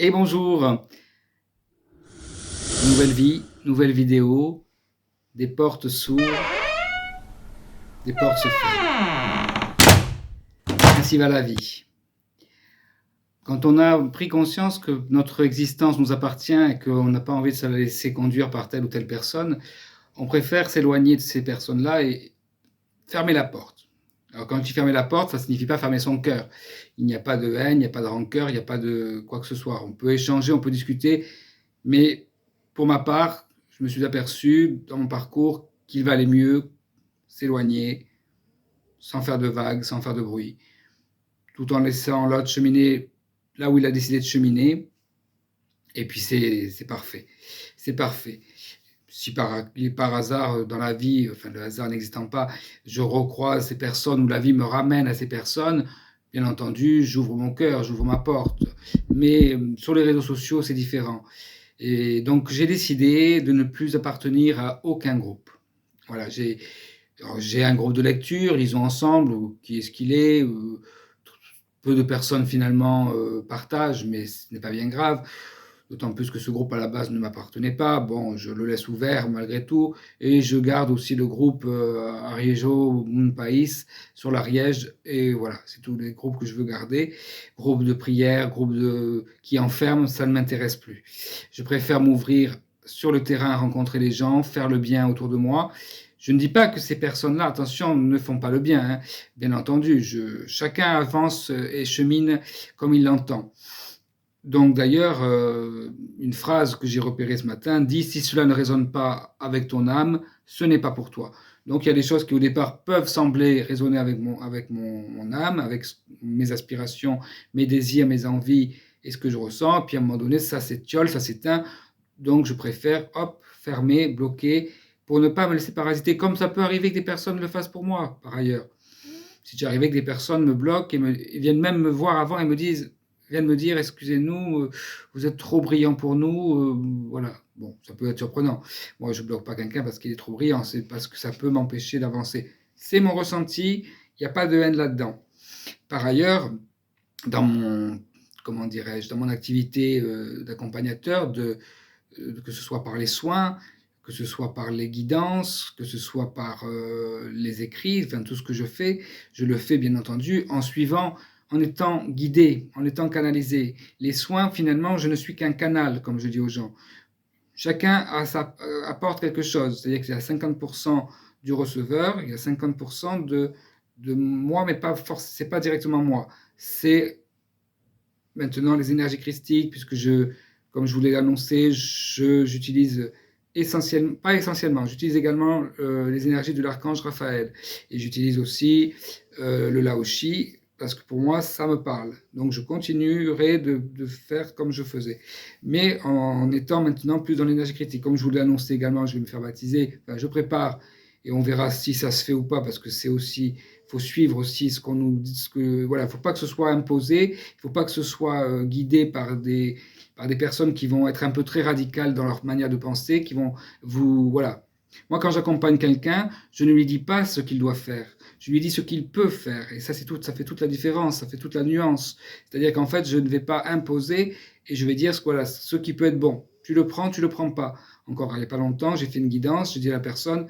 Et bonjour, nouvelle vie, nouvelle vidéo, des portes s'ouvrent, des portes se ferment. Ainsi va la vie. Quand on a pris conscience que notre existence nous appartient et qu'on n'a pas envie de se laisser conduire par telle ou telle personne, on préfère s'éloigner de ces personnes-là et fermer la porte. Alors quand je dis fermer la porte, ça ne signifie pas fermer son cœur. Il n'y a pas de haine, il n'y a pas de rancœur, il n'y a pas de quoi que ce soit. On peut échanger, on peut discuter, mais pour ma part, je me suis aperçu dans mon parcours qu'il valait mieux s'éloigner, sans faire de vagues, sans faire de bruit, tout en laissant l'autre cheminer là où il a décidé de cheminer. Et puis c'est parfait. C'est parfait. Si par hasard dans la vie, enfin le hasard n'existant pas, je recroise ces personnes ou la vie me ramène à ces personnes, bien entendu, j'ouvre mon cœur, j'ouvre ma porte. Mais sur les réseaux sociaux, c'est différent. Et donc j'ai décidé de ne plus appartenir à aucun groupe. Voilà, j'ai un groupe de lecture, lisons ensemble, ou qui est ce qu'il est. Peu de personnes finalement partagent, mais ce n'est pas bien grave. D'autant plus que ce groupe à la base ne m'appartenait pas. Bon, je le laisse ouvert malgré tout. Et je garde aussi le groupe Ariejo Moon País sur l'Ariège. Et voilà, c'est tous les groupes que je veux garder. Groupe de prière, qui enferment, ça ne m'intéresse plus. Je préfère m'ouvrir sur le terrain, rencontrer les gens, faire le bien autour de moi. Je ne dis pas que ces personnes-là, attention, ne font pas le bien, hein. Bien entendu, chacun avance et chemine comme il l'entend. Donc d'ailleurs, une phrase que j'ai repérée ce matin dit « Si cela ne résonne pas avec ton âme, ce n'est pas pour toi ». Donc il y a des choses qui au départ peuvent sembler résonner avec mon âme, avec mes aspirations, mes désirs, mes envies et ce que je ressens. Puis à un moment donné, ça s'étiole, ça s'éteint. Donc je préfère, hop, fermer, bloquer, pour ne pas me laisser parasiter, comme ça peut arriver que des personnes le fassent pour moi, par ailleurs. Si tu arrivé que des personnes me bloquent et viennent même me voir avant et viennent me dire excusez-nous, vous êtes trop brillant pour nous, voilà. Bon, ça peut être surprenant. Moi, je bloque pas quelqu'un parce qu'il est trop brillant, c'est parce que ça peut m'empêcher d'avancer. C'est mon ressenti, il n'y a pas de haine là-dedans. Par ailleurs, dans mon, comment dirais-je, dans mon activité d'accompagnateur, que ce soit par les soins, que ce soit par les guidances, que ce soit par les écrits, enfin tout ce que je le fais bien entendu en suivant, en étant guidé, en étant canalisé. Les soins, finalement, je ne suis qu'un canal, comme je dis aux gens. Chacun apporte quelque chose, c'est-à-dire qu'il y a 50% du receveur, il y a 50% de moi, mais c'est pas directement moi. C'est maintenant les énergies christiques, puisque comme je vous l'ai annoncé, j'utilise pas essentiellement, j'utilise également les énergies de l'archange Raphaël. Et j'utilise aussi le Laoshi, parce que pour moi, ça me parle. Donc je continuerai de faire comme je faisais. Mais en étant maintenant plus dans l'énergie critique. Comme je vous l'ai annoncé également, je vais me faire baptiser. Enfin, je prépare et on verra si ça se fait ou pas, parce que c'est aussi, faut suivre aussi ce qu'on nous dit, voilà, faut pas que ce soit imposé, il faut pas que ce soit guidé par des personnes qui vont être un peu très radicales dans leur manière de penser, qui vont voilà. Moi, quand j'accompagne quelqu'un, je ne lui dis pas ce qu'il doit faire, je lui dis ce qu'il peut faire, et ça ça fait toute la différence, ça fait toute la nuance. C'est-à-dire qu'en fait, je ne vais pas imposer et je vais dire voilà, ce qui peut être bon. Tu le prends pas. Encore il n'y a pas longtemps, j'ai fait une guidance, je dis à la personne,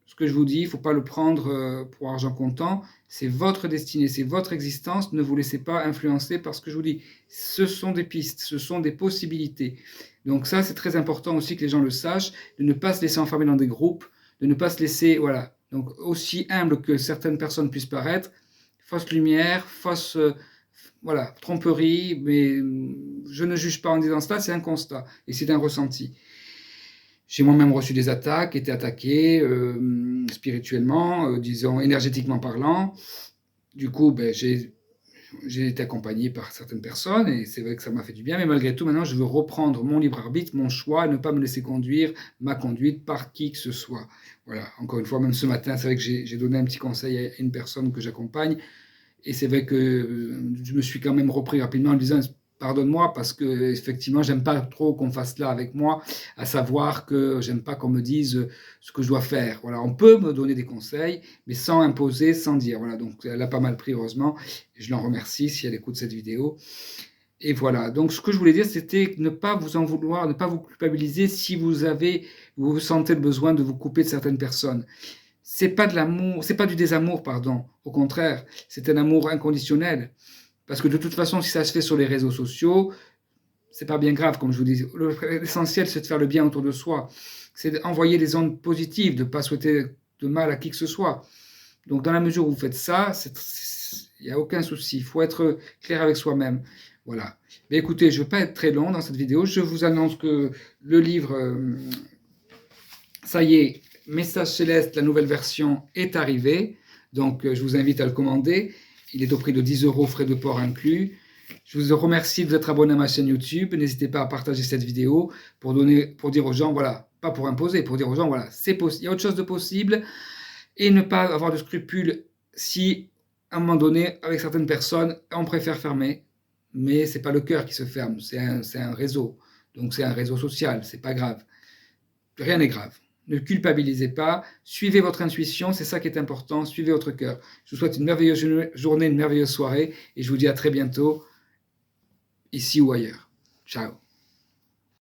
ce que je vous dis, il ne faut pas le prendre pour argent comptant, c'est votre destinée, c'est votre existence, ne vous laissez pas influencer par ce que je vous dis. Ce sont des pistes, ce sont des possibilités. Donc ça, c'est très important aussi que les gens le sachent, de ne pas se laisser enfermer dans des groupes, de ne pas se laisser, voilà. Donc aussi humble que certaines personnes puissent paraître, fausse lumière, voilà, tromperie, mais je ne juge pas en disant cela, c'est un constat et c'est un ressenti. J'ai moi-même reçu des attaques, été attaqué spirituellement, disons énergétiquement parlant. Du coup, j'ai été accompagné par certaines personnes et c'est vrai que ça m'a fait du bien, mais malgré tout, maintenant, je veux reprendre mon libre arbitre, mon choix, ne pas me laisser conduire, ma conduite par qui que ce soit. Voilà, encore une fois, même ce matin, c'est vrai que j'ai donné un petit conseil à une personne que j'accompagne et c'est vrai que je me suis quand même repris rapidement en disant pardonne-moi parce que effectivement j'aime pas trop qu'on fasse cela avec moi, à savoir que j'aime pas qu'on me dise ce que je dois faire. Voilà, on peut me donner des conseils, mais sans imposer, sans dire. Voilà, donc elle a pas mal pris heureusement. Je l'en remercie si elle écoute cette vidéo. Et voilà, donc ce que je voulais dire, c'était ne pas vous en vouloir, ne pas vous culpabiliser si vous sentez le besoin de vous couper de certaines personnes. C'est pas de l'amour, c'est pas du désamour, pardon. Au contraire, c'est un amour inconditionnel. Parce que de toute façon, si ça se fait sur les réseaux sociaux, c'est pas bien grave, comme je vous dis. L'essentiel, c'est de faire le bien autour de soi. C'est d'envoyer des ondes positives, de ne pas souhaiter de mal à qui que ce soit. Donc, dans la mesure où vous faites ça, il n'y a aucun souci. Il faut être clair avec soi-même. Voilà. Mais écoutez, je ne veux pas être très long dans cette vidéo. Je vous annonce que le livre, ça y est, Message Céleste, la nouvelle version est arrivée. Donc, je vous invite à le commander. Il est au prix de 10 €, frais de port inclus. Je vous remercie de vous être abonné à ma chaîne YouTube. N'hésitez pas à partager cette vidéo pour dire aux gens, voilà, pas pour imposer, pour dire aux gens, voilà, c'est possible, il y a autre chose de possible, et ne pas avoir de scrupules si, à un moment donné, avec certaines personnes, on préfère fermer, mais c'est pas le cœur qui se ferme, c'est un réseau, donc c'est un réseau social, c'est pas grave, rien n'est grave. Ne culpabilisez pas, suivez votre intuition, c'est ça qui est important, suivez votre cœur. Je vous souhaite une merveilleuse journée, une merveilleuse soirée, et je vous dis à très bientôt, ici ou ailleurs. Ciao.